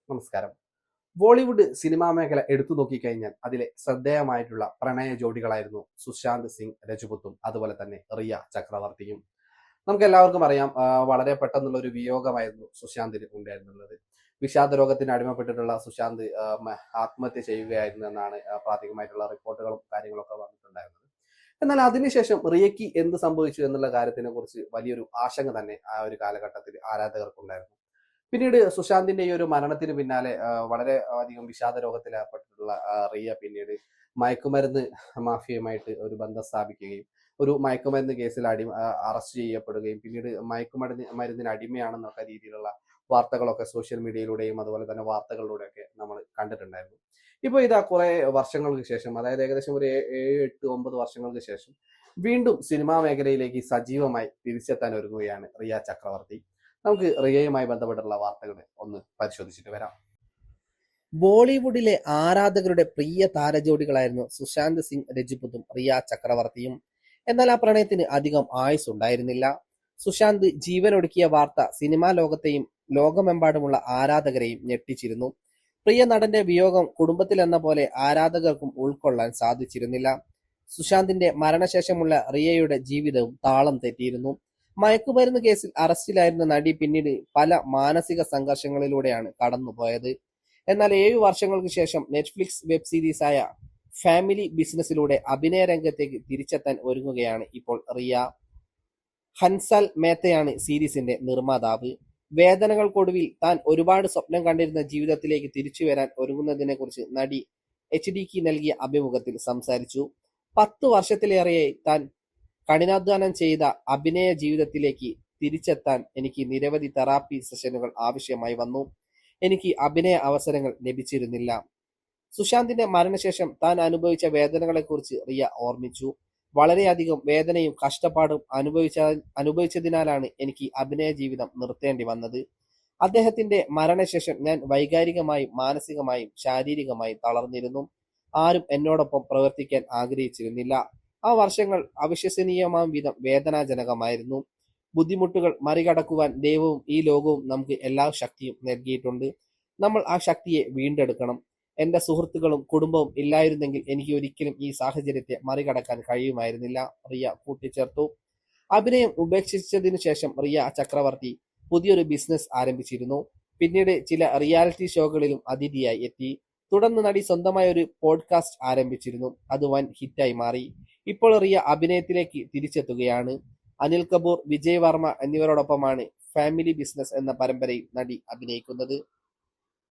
നമസ്കാരം. ബോളിവുഡ് സിനിമാ മേഖല എടുത്തു നോക്കിക്കഴിഞ്ഞാൽ അതിലെ ശ്രദ്ധേയമായിട്ടുള്ള പ്രണയ ജോഡികളായിരുന്നു സുശാന്ത് സിംഗ് രജപുത്തും അതുപോലെ തന്നെ റിയ ചക്രവർത്തിയും. നമുക്ക് എല്ലാവർക്കും അറിയാം, വളരെ പെട്ടെന്നുള്ള ഒരു വിയോഗമായിരുന്നു സുശാന്തിന് ഉണ്ടായിരുന്നുള്ളത്. വിഷാദ രോഗത്തിന് അടിമപ്പെട്ടിട്ടുള്ള സുശാന്ത് ആത്മഹത്യ ചെയ്യുകയായിരുന്നു എന്നാണ് പ്രാഥമികമായിട്ടുള്ള റിപ്പോർട്ടുകളും കാര്യങ്ങളൊക്കെ വന്നിട്ടുണ്ടായിരുന്നത്. എന്നാൽ അതിനുശേഷം റിയയ്ക്ക് എന്ത് സംഭവിച്ചു എന്നുള്ള കാര്യത്തിനെ കുറിച്ച് വലിയൊരു ആശങ്ക തന്നെ ആ ഒരു കാലഘട്ടത്തിൽ ആരാധകർക്കുണ്ടായിരുന്നു. പിന്നീട് സുശാന്തിന്റെ ഈ ഒരു മരണത്തിന് പിന്നാലെ വളരെ അധികം വിഷാദ രോഗത്തിൽ ഏർപ്പെട്ടിട്ടുള്ള റിയ പിന്നീട് മയക്കുമരുന്ന് മാഫിയയുമായിട്ട് ഒരു ബന്ധം സ്ഥാപിക്കുകയും ഒരു മയക്കുമരുന്ന് കേസിൽ അറസ്റ്റ് ചെയ്യപ്പെടുകയും പിന്നീട് മരുന്നിന് അടിമയാണെന്നൊക്കെ രീതിയിലുള്ള വാർത്തകളൊക്കെ സോഷ്യൽ മീഡിയയിലൂടെയും അതുപോലെ തന്നെ വാർത്തകളിലൂടെയൊക്കെ നമ്മൾ കണ്ടിട്ടുണ്ടായിരുന്നു. ഇപ്പൊ ഇതാ കുറെ വർഷങ്ങൾക്ക് ശേഷം, അതായത് ഏകദേശം ഒരു 7, 8, 9 വർഷങ്ങൾക്ക് ശേഷം വീണ്ടും സിനിമാ മേഖലയിലേക്ക് സജീവമായി തിരിച്ചെത്താൻ ഒരുങ്ങുകയാണ് റിയ ചക്രവർത്തി. നമുക്ക് റിയയുമായി ബന്ധപ്പെട്ടുള്ള വാർത്തകൾ ഒന്ന് പരിശോധിച്ചിട്ട് വരാം. ബോളിവുഡിലെ ആരാധകരുടെ പ്രിയ താരജോഡികളായിരുന്നു സുശാന്ത് സിംഗ് രജപുത്തും റിയ ചക്രവർത്തിയും. എന്നാൽ ആ പ്രണയത്തിന് അധികം ആയുസ് ഉണ്ടായിരുന്നില്ല. സുശാന്ത് ജീവനൊടുക്കിയ വാർത്ത സിനിമാ ലോകത്തെയും ലോകമെമ്പാടുമുള്ള ആരാധകരെയും ഞെട്ടിച്ചിരുന്നു. പ്രിയ നടന്റെ വിയോഗം കുടുംബത്തിലെന്ന പോലെ ആരാധകർക്കും ഉൾക്കൊള്ളാൻ സാധിച്ചിരുന്നില്ല. സുശാന്തിന്റെ മരണശേഷമുള്ള റിയയുടെ ജീവിതവും താളം തെറ്റിയിരുന്നു. മയക്കുമരുന്ന് കേസിൽ അറസ്റ്റിലായിരുന്ന നടി പിന്നീട് പല മാനസിക സംഘർഷങ്ങളിലൂടെയാണ് കടന്നുപോയത്. എന്നാൽ 7 വർഷങ്ങൾക്ക് ശേഷം നെറ്റ്ഫ്ലിക്സ് വെബ് സീരീസായ ഫാമിലി ബിസിനസ്സിലൂടെ അഭിനയ രംഗത്തേക്ക് തിരിച്ചെത്താൻ ഒരുങ്ങുകയാണ് ഇപ്പോൾ റിയ. ഹൻസാൽ മേത്തയാണ് സീരീസിന്റെ നിർമ്മാതാവ്. വേദനകൾക്കൊടുവിൽ താൻ ഒരുപാട് സ്വപ്നം കണ്ടിരുന്ന ജീവിതത്തിലേക്ക് തിരിച്ചു വരാൻ ഒരുങ്ങുന്നതിനെക്കുറിച്ച് നടി HDക്ക് നൽകിയ അഭിമുഖത്തിൽ സംസാരിച്ചു. 10 വർഷത്തിലേറെയായി താൻ കഠിനാധ്വാനം ചെയ്ത അഭിനയ ജീവിതത്തിലേക്ക് തിരിച്ചെത്താൻ എനിക്ക് നിരവധി തെറാപ്പി സെഷനുകൾ ആവശ്യമായി വന്നു. എനിക്ക് അഭിനയ അവസരങ്ങൾ ലഭിച്ചിരുന്നില്ല. സുശാന്തിന്റെ മരണശേഷം താൻ അനുഭവിച്ച വേദനകളെക്കുറിച്ച് റിയ ഓർമ്മിച്ചു. വളരെയധികം വേദനയും കഷ്ടപ്പാടും അനുഭവിച്ചതിനാലാണ് എനിക്ക് അഭിനയ ജീവിതം നിർത്തേണ്ടി വന്നത്. അദ്ദേഹത്തിന്റെ മരണശേഷം ഞാൻ വൈകാരികമായും മാനസികമായും ശാരീരികമായും തളർന്നിരുന്നു. ആരും എന്നോടൊപ്പം പ്രവർത്തിക്കാൻ ആഗ്രഹിച്ചിരുന്നില്ല. ആ വർഷങ്ങൾ അവിശ്വസനീയമാം വിധം വേദനാജനകമായിരുന്നു. ബുദ്ധിമുട്ടുകൾ മറികടക്കുവാൻ ദൈവവും ഈ ലോകവും നമുക്ക് എല്ലാ ശക്തിയും നൽകിയിട്ടുണ്ട്. നമ്മൾ ആ ശക്തിയെ വീണ്ടെടുക്കണം. എന്റെ സുഹൃത്തുക്കളും കുടുംബവും ഇല്ലായിരുന്നെങ്കിൽ എനിക്ക് ഒരിക്കലും ഈ സാഹചര്യത്തെ മറികടക്കാൻ കഴിയുമായിരുന്നില്ല, റിയ കൂട്ടിച്ചേർത്തു. അഭിനയം ഉപേക്ഷിച്ചതിനു ശേഷം റിയ ചക്രവർത്തി പുതിയൊരു ബിസിനസ് ആരംഭിച്ചിരുന്നു. പിന്നീട് ചില റിയാലിറ്റി ഷോകളിലും അതിഥിയായി എത്തി. തുടർന്ന് നടി സ്വന്തമായ ഒരു പോഡ്കാസ്റ്റ് ആരംഭിച്ചിരുന്നു. അത് വൻ ഹിറ്റായി മാറി. ഇപ്പോൾ റിയ അഭിനയത്തിലേക്ക് തിരിച്ചെത്തുകയാണ്. അനിൽ കപൂർ, വിജയ് വർമ്മ എന്നിവരോടൊപ്പമാണ് ഫാമിലി ബിസിനസ് എന്ന പരമ്പരയിൽ നടി അഭിനയിക്കുന്നത്.